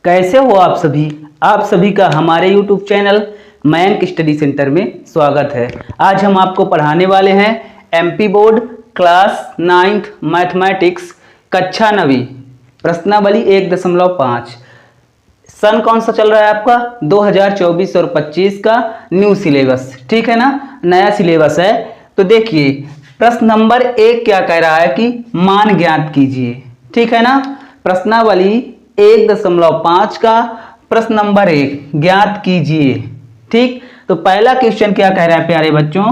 कैसे हो आप सभी। आप सभी का हमारे YouTube channel Mayank study centre में स्वागत है। आज हम आपको पढ़ाने वाले हैं MP board class 9th mathematics कक्षा 9वीं प्रश्नावली 1.5। सन कौन सा चल रहा है आपका 2024 और 25 का न्यू सिलेबस, ठीक है ना, नया सिलेबस है। तो देखिए प्रश्न नंबर 1 क्या कह रहा है कि मान ज्ञात कीजिए, ठीक है ना। प्रश्नावली 1.5 का प्रश्न नंबर 1 ज्ञात कीजिए, ठीक। तो पहला क्वेश्चन क्या कह रहा है प्यारे बच्चों,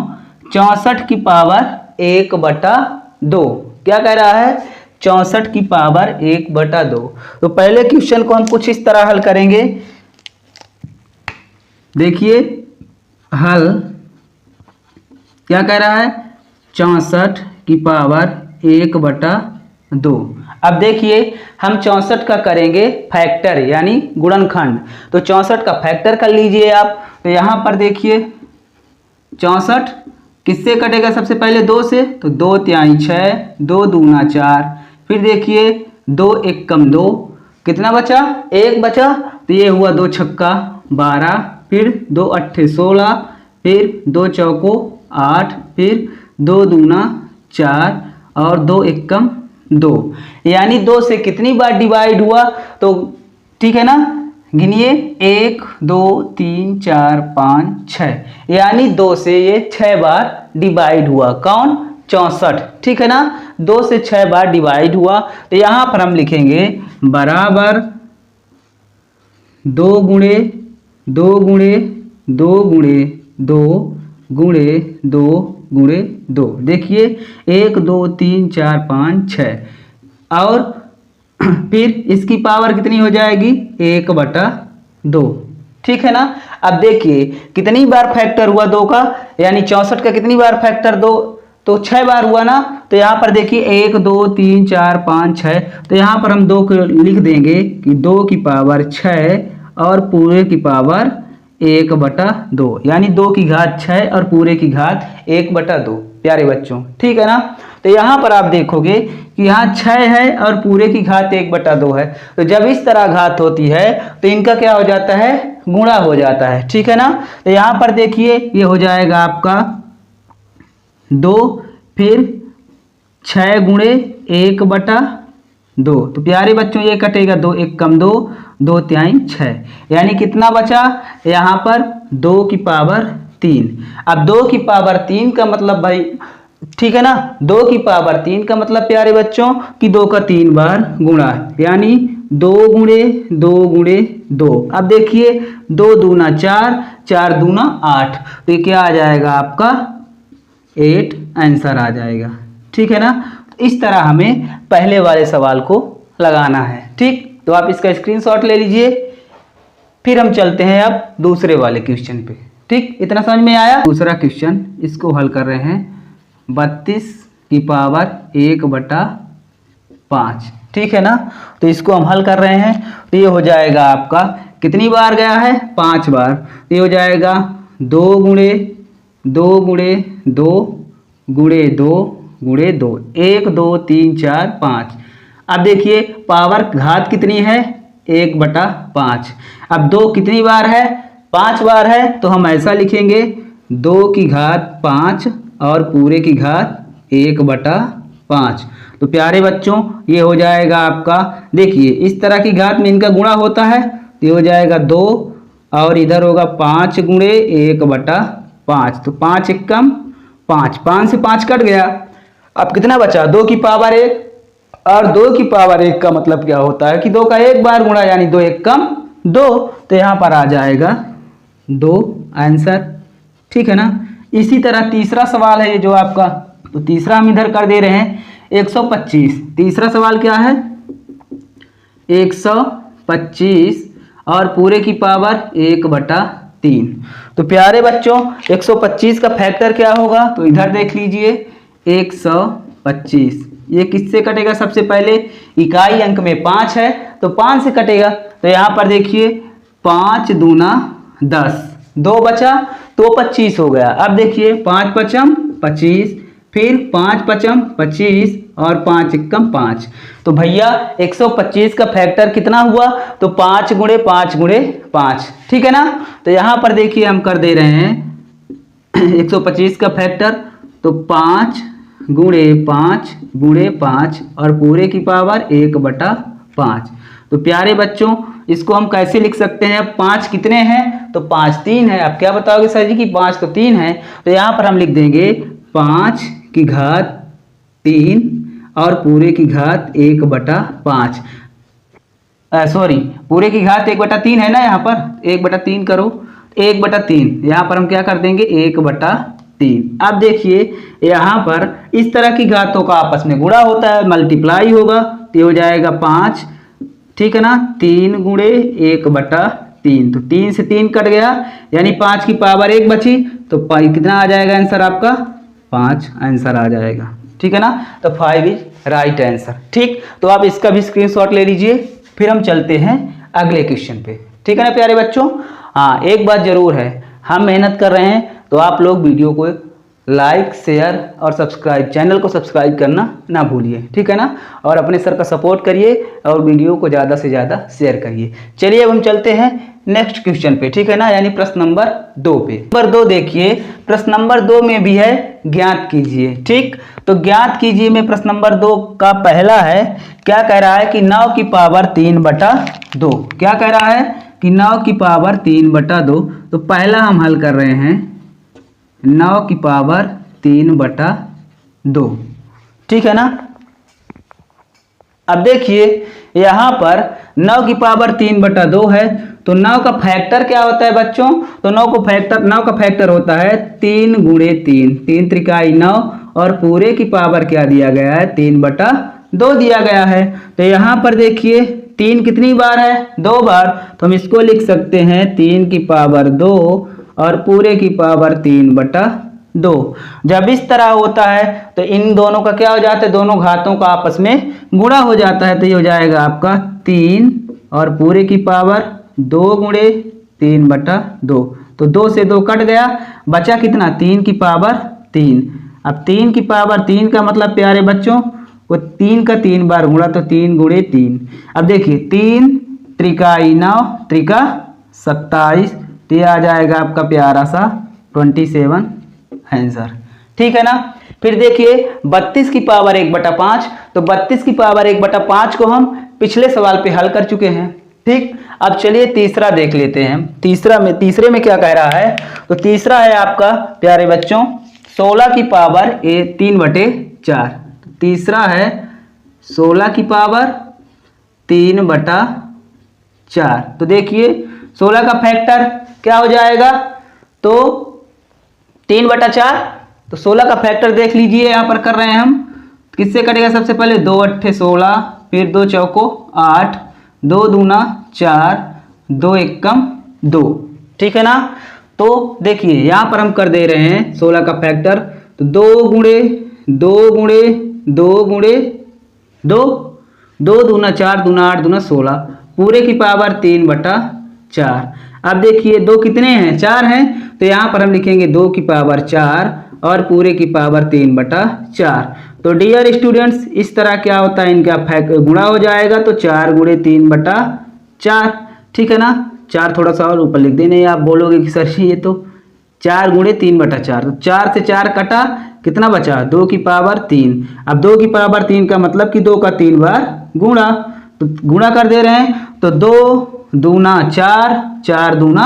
64 की पावर 1/2 क्या कह रहा है, 64 की पावर 1/2। तो पहले क्वेश्चन को हम कुछ इस तरह हल करेंगे। देखिए हल क्या कह रहा है, 64 की पावर 1/2। अब देखिए हम 64 का करेंगे फैक्टर यानी गुणनखंड। तो 64 का फैक्टर कर लीजिए आप। तो यहाँ पर देखिए 64 किससे कटेगा, सबसे पहले 2 से, तो 2 तिहाई 6, 2 दूना 4, फिर देखिए 2 एकम 2, कितना बचा, 1 बचा। तो ये हुआ 2 छक्का 12, फिर 2 अट्ठे 16, फिर 2 चौको 8, फिर 2 दूना 4 और 2 एकम 2, यानी 2 से कितनी बार डिवाइड हुआ, तो ठीक है ना, गिनिए 1 2 3 4 5 6, यानी 2 से ये 6 बार डिवाइड हुआ। कौन, 64, ठीक है ना, 2 से 6 बार डिवाइड हुआ। तो यहां पर हम लिखेंगे बराबर 2 गुणे 2 गुणे 2 गुणे 2 गुणे 2 गुणे 2। देखिए 1 2 3 4 5 6 और फिर इसकी पावर कितनी हो जाएगी, 1/2, ठीक है ना। अब देखिए कितनी बार फैक्टर हुआ 2 का, यानी 64 का कितनी बार फैक्टर 2, तो 6 बार हुआ ना। तो यहाँ पर देखिए 1 2 3 4 5 6, तो यहाँ पर हम 2 को लिख देंगे कि 2 की पावर 6 और पूरे की पावर 1/2, यानी 2 की घात 6 और पूरे की घात 1/2 प्यारे बच्चों, ठीक है ना। तो यहाँ पर आप देखोगे कि यहाँ 6 है और पूरे की घात 1/2 है। तो जब इस तरह घात होती है तो इनका क्या हो जाता है, गुणा हो जाता है, ठीक है ना। तो यहाँ पर देखिए ये हो जाएगा आपका 2, फिर 6 गुणे 1/2। तो प्यारे बच्चों ये कटेगा 2 एकम 2, 2 तिहाई 6, यानी कितना बचा यहाँ पर 2 की पावर 3। अब 2 की पावर 3 का मतलब भाई, ठीक है ना, 2 की पावर 3 का मतलब प्यारे बच्चों कि 2 का 3 बार गुणा, यानी 2 गुणे 2 गुणे 2। अब देखिए 2 दूना 4, 4 दूना 8, तो ये क्या आ जाएगा आपका 8 आंसर आ जाएगा, ठीक है ना। इस तरह हमें पहले वाले सवाल को लगाना है, ठीक। तो आप इसका स्क्रीनशॉट ले लीजिए। फिर हम चलते हैं अब दूसरे वाले क्वेश्चन पे, ठीक, इतना समझ में आया। दूसरा क्वेश्चन इसको हल कर रहे हैं 32 की पावर 1/5, ठीक है ना। तो इसको हम हल कर रहे हैं। तो ये हो जाएगा आपका कितनी बार गया है, 5 बार। तो ये हो जाएगा 2 गुणे 2 गुणे 2 गुणे 2 गुणे 2, 1 2 3 4 5। अब देखिए पावर घात कितनी है, 1/5। अब 2 कितनी बार है, 5 बार है। तो हम ऐसा लिखेंगे 2 की घात 5 और पूरे की घात 1/5। तो प्यारे बच्चों ये हो जाएगा आपका, देखिए इस तरह की घात में इनका गुणा होता है। तो ये हो जाएगा 2 और इधर होगा 5 गुणे 1/5। तो 5 एकम 5, 5 से 5 कट गया। अब कितना बचा, 2 की पावर 1, और 2 की पावर 1 का मतलब क्या होता है कि 2 का 1 बार गुणा, यानी 2 एकम 2। तो यहाँ पर आ जाएगा 2 आंसर, ठीक है ना। इसी तरह तीसरा सवाल है जो आपका, तो तीसरा हम इधर कर दे रहे हैं 125। तीसरा सवाल क्या है, 125 और पूरे की पावर 1/3। तो प्यारे बच्चों 125 का फैक्टर क्या होगा, तो इधर देख लीजिए 125, ये किससे कटेगा, सबसे पहले इकाई अंक में 5 है तो 5 से कटेगा। तो यहाँ पर देखिए 5 दूना 10, 2 बचा तो 25 हो गया। अब देखिए 5 पचम 25, फिर 5 पचम 25 और 5 एकम 5। तो भैया 125 का फैक्टर कितना हुआ? तो 5 गुणे 5 गुणे 5, ठीक है ना। तो यहाँ पर देखिए हम कर दे रहे हैं 125 का फैक्टर, तो 5 गुणे 5 गुणे 5 और पूरे की पावर 1/5। तो प्यारे बच्चों इसको हम कैसे लिख सकते हैं? अब 5 कितने हैं? तो 5 3 है। आप क्या बताओगे सर जी कि 5 तो 3 है? तो यहाँ पर हम लिख देंगे 5 की घात 3 और पूरे की घात 1/5। सॉरी, पूरे की घात 1/3 है ना, यहाँ पर 1/3 करो, 1/3। यहाँ पर हम क्या कर देंगे 1/3। अब देखिए यहाँ पर इस तरह की घातों का आपस में गुणा होता है, मल्टीप्लाई होगा, तो ये हो जाएगा 5, ठीक है ना। 3 गुणे 1/3, तो 3 से 3 कट गया, यानी 5 की पावर 1 बची, तो कितना आ जाएगा आंसर आपका? 5 आंसर आ जाएगा, ठीक है ना। तो 5 इज राइट आंसर। ठीक, तो आप इसका भी स्क्रीनशॉट ले लीजिए। फिर हम चलते हैं अगले क्वेश्चन पे, ठीक है ना प्यारे बच्चों। हाँ, एक बात जरूर है, हम मेहनत कर रहे हैं तो आप लोग वीडियो को लाइक, शेयर और सब्सक्राइब, चैनल को सब्सक्राइब करना ना भूलिए, ठीक है ना। और अपने सर का सपोर्ट करिए और वीडियो को ज़्यादा से ज़्यादा शेयर करिए। चलिए अब हम चलते हैं नेक्स्ट क्वेश्चन पे, ठीक है ना, यानी प्रश्न नंबर 2 पे। नंबर 2 देखिए, प्रश्न नंबर 2 में भी है ज्ञात कीजिए। ठीक, तो ज्ञात कीजिए में प्रश्न नंबर 2 का पहला है, क्या कह रहा है कि 9 की पावर 3/2। क्या कह रहा है कि 9 की पावर 3/2। तो पहला हम हल कर रहे हैं 9 की पावर 3/2, ठीक है ना। अब देखिए यहाँ पर 9 की पावर 3/2 है, तो 9 का फैक्टर क्या होता है बच्चों? तो 9 का फैक्टर होता है 3 गुणे 3, 3 त्रिकाई 9 और पूरे की पावर क्या दिया गया है? 3/2 दिया गया है। तो यहाँ पर देखिए 3 कितनी बार है? 2 बार, तो हम इसको लिख सकते हैं 3 की पावर 2 और पूरे की पावर 3/2। जब इस तरह होता है तो इन दोनों का क्या हो जाता है? दोनों घातों का आपस में गुणा हो जाता है, तो ये हो जाएगा आपका 3 और पूरे की पावर 2 गुणे 3/2। तो 2 से 2 कट गया, बचा कितना? 3 की पावर 3। अब 3 की पावर 3 का मतलब प्यारे बच्चों वो 3 का 3 बार गुणा, तो 3 गुणे 3। अब देखिए 3 त्रिकाई 9 त्रिका 27, तो ये आ जाएगा आपका प्यारा सा 27 आंसर, ठीक है ना। फिर देखिए 32 की पावर 1/5, तो 32 की पावर 1/5 को हम पिछले सवाल पे हल कर चुके हैं। ठीक, अब चलिए तीसरा देख लेते हैं। तीसरे में क्या कह रहा है? तो तीसरा है आपका प्यारे बच्चों 16 की पावर 3/4। तीसरा है 16 की पावर 3/4। तो देखिए 16 का फैक्टर क्या हो जाएगा? तो 3/4। तो 16 का फैक्टर देख लीजिए, यहाँ पर कर रहे हैं हम, किससे कटेगा? सबसे पहले 2 8 16, फिर 2 चौको 8, 2 दूना 4, 2 एकम 2, ठीक है ना। तो देखिए यहाँ पर हम कर दे रहे हैं 16 का फैक्टर, तो 2 गुणे 2 गुणे 2 गुणे 2, 2 दूना 4 दूना 8 दूना 16, पूरे की पावर 3/4। अब देखिए 2 कितने हैं? 4 हैं, तो यहाँ पर हम लिखेंगे 2 की पावर 4 और पूरे की पावर 3/4। तो डियर स्टूडेंट्स इस तरह क्या होता है, इनका गुणा हो जाएगा, तो 4 गुणे 3/4, ठीक है ना। 4 थोड़ा सा और ऊपर लिख देने, आप बोलोगे कि सर ये तो 4 गुणे 3/4, तो 4 से 4 कटा, कितना बचा? 2 की पावर 3। अब 2 की पावर 3 का मतलब कि 2 का 3 बार गुणा, तो गुणा कर दे रहे हैं, तो 2 दूना 4, 4 दूना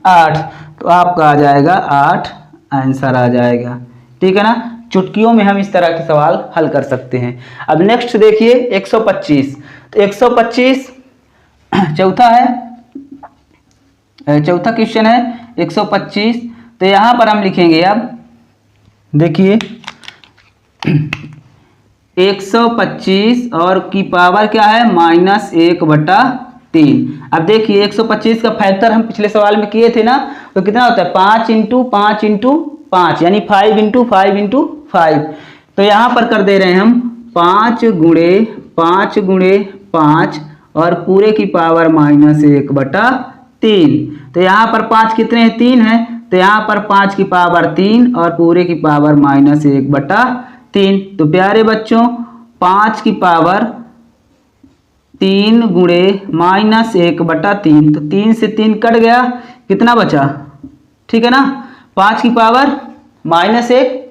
8, तो आपका आ जाएगा 8 आंसर आ जाएगा, ठीक है ना। चुटकियों में हम इस तरह के सवाल हल कर सकते हैं। अब नेक्स्ट देखिए 125। तो 125 चौथा है, चौथा क्वेश्चन है 125। तो यहाँ पर हम लिखेंगे, अब देखिए 125 और की पावर क्या है? -1/3। अब देखिए 125 का फैक्टर हम पिछले सवाल में किए थे ना, तो कितना होता है? 5 × 5 × 5, यानी 5 × 5 × 5। तो यहाँ पर कर दे रहे हैं हम 5 गुणे 5 गुणे 5 और पूरे की पावर -1/3। तो यहाँ पर 5 कितने हैं? 3 है, तो यहाँ पर 5 की पावर 3 और पूरे की पावर -1/3। तो प्यारे बच्चों 5 की पावर 3 गुणे -1/3, तो 3 से 3 कट गया, कितना बचा, ठीक है ना, 5 की पावर -1,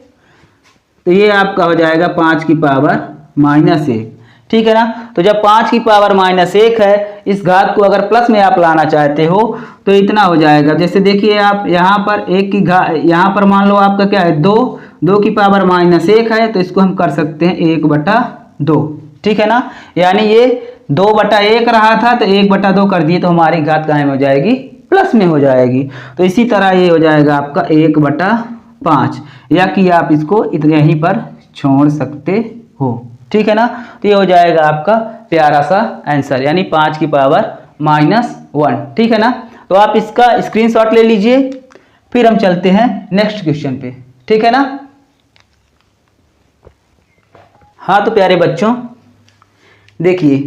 तो ये आपका हो जाएगा 5 की पावर -1, ठीक है ना। तो जब 5 की पावर -1 है, इस घात को अगर प्लस में आप लाना चाहते हो तो इतना हो जाएगा। जैसे देखिए आप यहाँ पर एक की घात, यहाँ पर मान लो आपका क्या है 2, 2 की पावर -1 है, तो इसको हम कर सकते हैं 1/2, ठीक है ना। यानी ये 2/1 रहा था, तो 1/2 कर दिए तो हमारी घात कायम हो जाएगी, प्लस में हो जाएगी। तो इसी तरह ये हो जाएगा आपका 1/5, या कि आप इसको इतने ही पर छोड़ सकते हो, ठीक है ना। तो ये हो जाएगा आपका प्यारा सा आंसर, यानी 5 की पावर -1, ठीक है ना। तो आप इसका स्क्रीनशॉट ले लीजिए, फिर हम चलते हैं नेक्स्ट क्वेश्चन पे, ठीक है ना। हाँ तो प्यारे बच्चों देखिए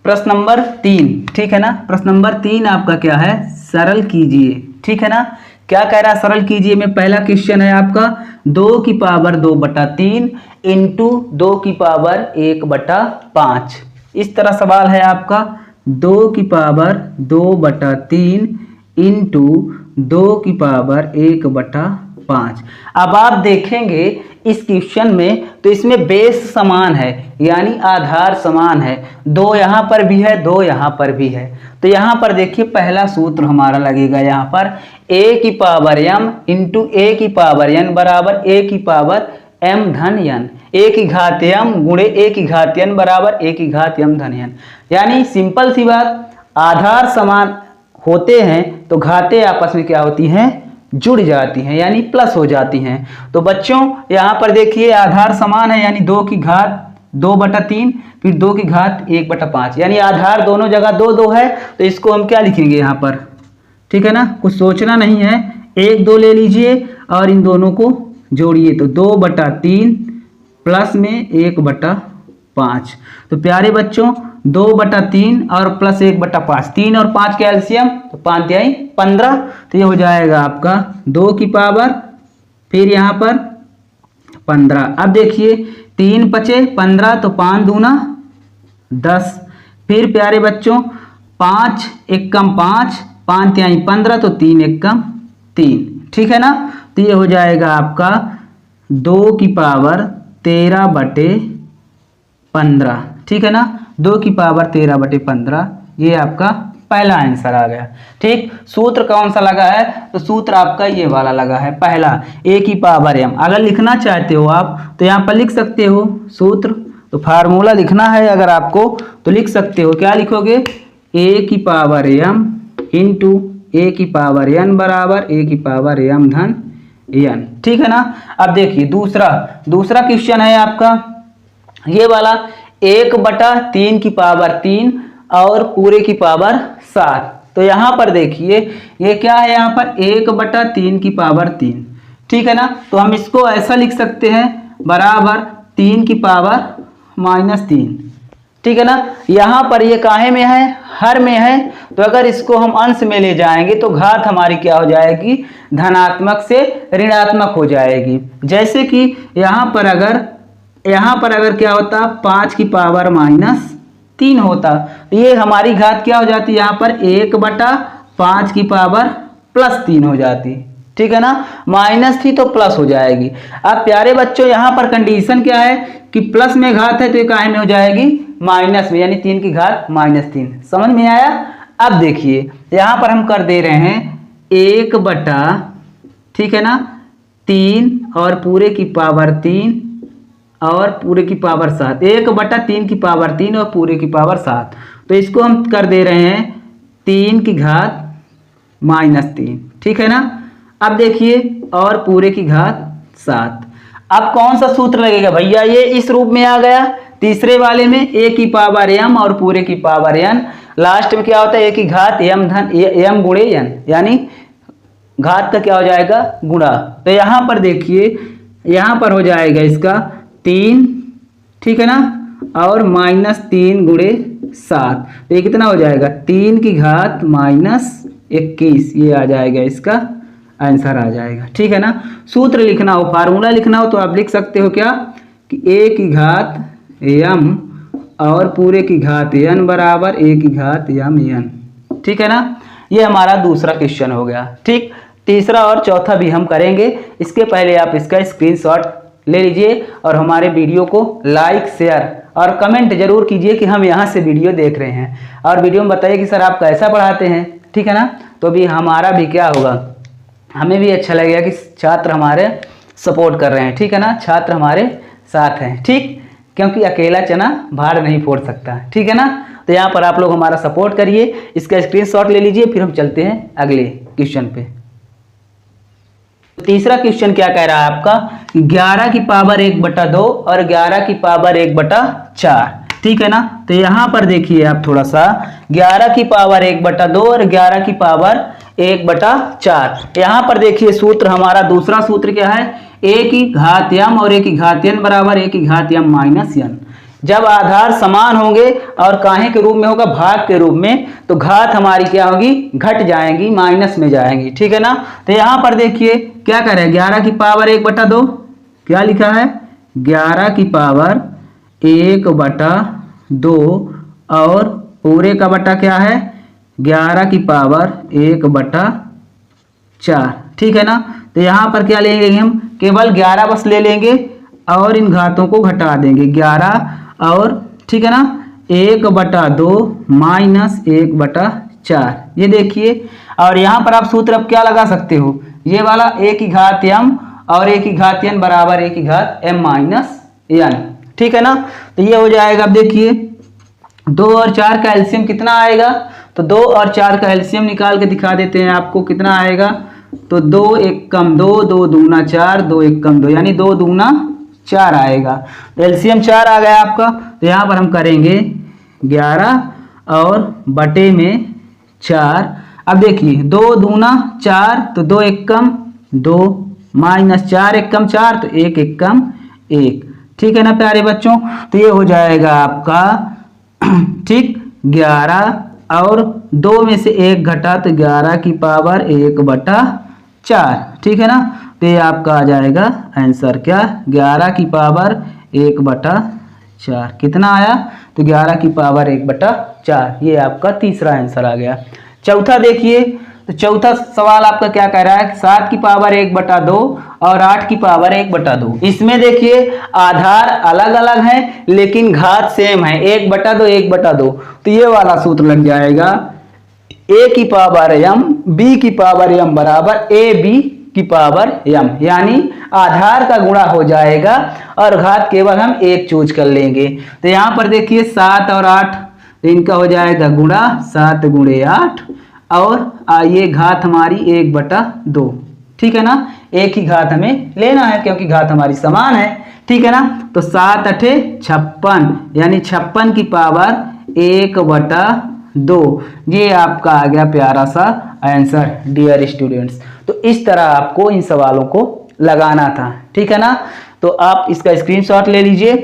प्रश्न नंबर 3, ठीक है ना। प्रश्न नंबर 3 आपका क्या है, सरल कीजिए, ठीक है ना। क्या कह रहा है, सरल कीजिए में पहला क्वेश्चन है आपका 2 की पावर 2/3 इंटू 2 की पावर 1/5। इस तरह सवाल है आपका 2 की पावर 2/3 इंटू 2 की पावर 1/5। अब आप देखेंगे इस क्वेश्चन में तो इसमें बेस समान है, यानी आधार समान है, 2 यहाँ पर भी है, 2 यहाँ पर भी है। तो यहाँ पर देखिए पहला सूत्र हमारा लगेगा यहाँ पर a की पावर m इंटू a की पावर n बराबर a की पावर m धन n, a की घात m गुणे a की घात n बराबर a की घात m धन n। यानी सिंपल सी बात, आधार समान होते हैं तो घातें आपस में क्या होती हैं, जुड़ जाती हैं, यानी प्लस हो जाती हैं। तो बच्चों यहाँ पर देखिए आधार समान है, यानी 2 की घात 2/3 फिर 2 की घात 1/5, यानी आधार दोनों जगह 2 2 है। तो इसको हम क्या लिखेंगे यहाँ पर, ठीक है ना, कुछ सोचना नहीं है, 1 2 ले लीजिए और इन दोनों को जोड़िए, तो 2/3 प्लस में 1/5। तो प्यारे बच्चों 2/3 और प्लस 1/5, 3 और 5 के एलसीएम, तो 5 तिहाई 15। तो ये हो जाएगा आपका 2 की पावर फिर यहाँ पर 15। अब देखिए 3 बचे 15, तो 5 दूना 10। फिर प्यारे बच्चों 5 एकम 5, 5 तिहाई 15, तो 3 एकम 3, ठीक है ना। तो ये हो जाएगा आपका 2 की पावर 13/15, ठीक है ना, 2 की पावर 13/15, ये आपका पहला आंसर आ गया। ठीक, सूत्र कौन सा लगा है, तो सूत्र आपका ये वाला लगा है पहला, a की पावर m। अगर लिखना चाहते हो आप तो यहाँ पर लिख सकते हो सूत्र, तो फार्मूला लिखना है अगर आपको तो लिख सकते हो, क्या लिखोगे, a की पावर m इंटू a की पावर n बराबर a की पावर m धन n, ठीक है ना। अब देखिए दूसरा क्वेश्चन है आपका ये वाला 1/3 की पावर 3 और पूरे की पावर 7। तो यहाँ पर देखिए ये क्या है, यहाँ पर 1/3 की पावर 3, ठीक है ना। तो हम इसको ऐसा लिख सकते हैं बराबर 3 की पावर -3, ठीक है ना। यहाँ पर ये काहे में है, हर में है, तो अगर इसको हम अंश में ले जाएंगे तो घात हमारी क्या हो जाएगी, धनात्मक से ऋणात्मक हो जाएगी। जैसे कि यहाँ पर अगर क्या होता 5 की पावर -3 होता, तो ये हमारी घात क्या हो जाती है, यहाँ पर 1/5 की पावर +3 हो जाती, ठीक है ना। माइनस थी तो प्लस हो जाएगी। अब प्यारे बच्चों यहाँ पर कंडीशन क्या है कि प्लस में घात है तो ये काहे में हो जाएगी, माइनस में, यानी 3 की घात -3। समझ में आया। अब देखिए यहाँ पर हम कर दे रहे हैं 1/, ठीक है ना, 3 और पूरे की पावर 3 और पूरे की पावर 7, 1/3 की पावर 3 और पूरे की पावर 7। तो इसको हम कर दे रहे हैं 3 की घात -3, ठीक है ना। अब देखिए और पूरे की घात 7। अब कौन सा सूत्र लगेगा भैया, ये इस रूप में आ गया। तीसरे वाले में a की पावर m और पूरे की पावर n, लास्ट में क्या होता है a की घात m धन m गुणे n, यानी घात का क्या हो जाएगा, गुणा। तो यहाँ पर देखिए यहाँ पर हो जाएगा इसका 3, ठीक है ना, और -3 गुणे 7, तो ये कितना हो जाएगा, 3 की घात -21, ये आ जाएगा इसका आंसर आ जाएगा, ठीक है ना। सूत्र लिखना हो, फार्मूला लिखना हो तो आप लिख सकते हो क्या कि a की घात यम और पूरे की घात n बराबर a की घात m n। ठीक है ना, ये हमारा दूसरा क्वेश्चन हो गया। ठीक, तीसरा और चौथा भी हम करेंगे। इसके पहले आप इसका स्क्रीनशॉट ले लीजिए और हमारे वीडियो को लाइक, शेयर और कमेंट जरूर कीजिए कि हम यहाँ से वीडियो देख रहे हैं, और वीडियो में बताइए कि सर आप कैसा पढ़ाते हैं। ठीक है ना, तो भी हमारा भी क्या होगा, हमें भी अच्छा लगेगा कि छात्र हमारे सपोर्ट कर रहे हैं। ठीक है ना, छात्र हमारे साथ हैं। ठीक, क्योंकि अकेला चना भार नहीं फोड़ सकता। ठीक है ना, तो यहाँ पर आप लोग हमारा सपोर्ट करिए। इसका स्क्रीनशॉट ले लीजिए, फिर हम चलते हैं अगले क्वेश्चन पे। तीसरा क्वेश्चन क्या कह रहा है आपका, 11 की पावर 1/2 और 11 की पावर 1/4। ठीक है ना, तो यहाँ पर देखिए आप थोड़ा सा, 11 की पावर 1/2 और 11 की पावर 1/4। यहाँ पर देखिए सूत्र, हमारा दूसरा सूत्र क्या है, a की घात m और a की घात n बराबर a की घात m माइनस n। जब आधार समान होंगे और काहे के रूप में होगा, भाग के रूप में, तो घात हमारी क्या होगी, घट जाएंगी, माइनस में जाएंगी। ठीक है ना, तो यहाँ पर देखिए क्या करें, 11 की पावर 1/2 क्या लिखा है, 11 की पावर 1/2 और पूरे का बटा क्या है, 11 की पावर 1/4। ठीक है ना, तो यहाँ पर क्या लेंगे हम, केवल 11 बस ले लेंगे और इन घातों को घटा देंगे, 11 और ठीक है ना 1/2 माइनस 1/4। ये देखिए, और यहाँ पर आप सूत्र अब क्या लगा सकते हो, ये वाला a की घात m और a की घात n बराबर a की घात m माइनस n। ठीक है ना, तो ये हो जाएगा। अब देखिए 2 और 4 का एलसीएम कितना आएगा, तो 2 और 4 का एलसीएम निकाल के दिखा देते हैं आपको, कितना आएगा, तो 2 1 कम 2, 2 दूना 4, 2 1 कम 2, यानी 2 दूना 4 आएगा। तो एलसीएम 4 आ गया आपका। तो यहाँ पर हम करेंगे 11 और बटे में 4। अब देखिए 2 दूना 4, तो 2 1 कम 2 माइनस 4 1 कम 4, तो 1 1 कम 1। ठीक है ना प्यारे बच्चों, तो ये हो जाएगा आपका ठीक 11 और 2 में से 1 घटा, तो 11 की पावर 1/4। ठीक है ना, तो ये आपका आ जाएगा आंसर क्या, 11 की पावर 1/4। कितना आया, तो 11 की पावर 1/4। ये आपका तीसरा आंसर आ गया। चौथा देखिए, तो चौथा सवाल आपका क्या कह रहा है, 7 की पावर 1/2 और 8 की पावर 1/2। इसमें देखिए आधार अलग अलग है लेकिन घात सेम है, 1/2 1/2। तो ये वाला सूत्र लग जाएगा, a की पावर m b की पावर m बराबर a b की पावर m, यानी आधार का गुणा हो जाएगा और घात केवल हम एक चूज कर लेंगे। तो यहाँ पर देखिए 7 और 8, तो इनका हो जाएगा गुणा, 7 गुणे 8 और ये घात हमारी 1/2। ठीक है ना, एक ही घात हमें लेना है क्योंकि घात हमारी समान है। ठीक है ना, तो 7 8 56, यानी 56 की पावर 1/2। ये आपका आ गया प्यारा सा आंसर डियर स्टूडेंट्स। तो इस तरह आपको इन सवालों को लगाना था। ठीक है ना, तो आप इसका स्क्रीनशॉट ले लीजिए।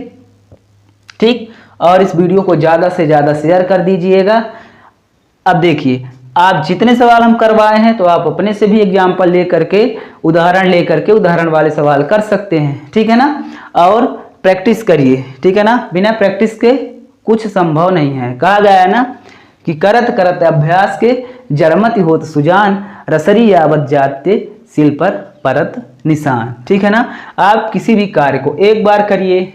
ठीक, और इस वीडियो को ज़्यादा से ज़्यादा शेयर कर दीजिएगा। अब देखिए, आप जितने सवाल हम करवाए हैं तो आप अपने से भी एग्जाम्पल ले करके, उदाहरण ले करके उदाहरण वाले सवाल कर सकते हैं। ठीक है ना, और प्रैक्टिस करिए। ठीक है ना, बिना प्रैक्टिस के कुछ संभव नहीं है। कहा गया है ना कि करत करत अभ्यास के जरमति होत सुजान, रसरी यावत जाते सिल पर परत निशान। ठीक है ना, आप किसी भी कार्य को एक बार करिए,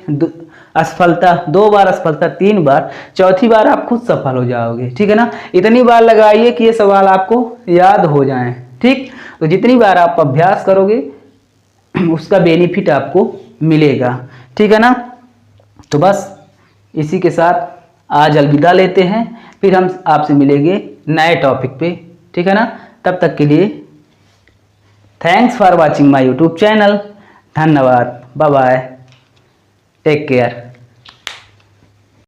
असफलता 2 बार, असफलता 3 बार, चौथी बार आप खुद सफल हो जाओगे। ठीक है ना, इतनी बार लगाइए कि ये सवाल आपको याद हो जाएं। ठीक, तो जितनी बार आप अभ्यास करोगे उसका बेनिफिट आपको मिलेगा। ठीक है ना, तो बस इसी के साथ आज अलविदा लेते हैं, फिर हम आपसे मिलेंगे नए टॉपिक पे। ठीक है ना, तब तक के लिए thanks for watching my YouTube channel. धन्यवाद, बाय बाय, टेक केयर।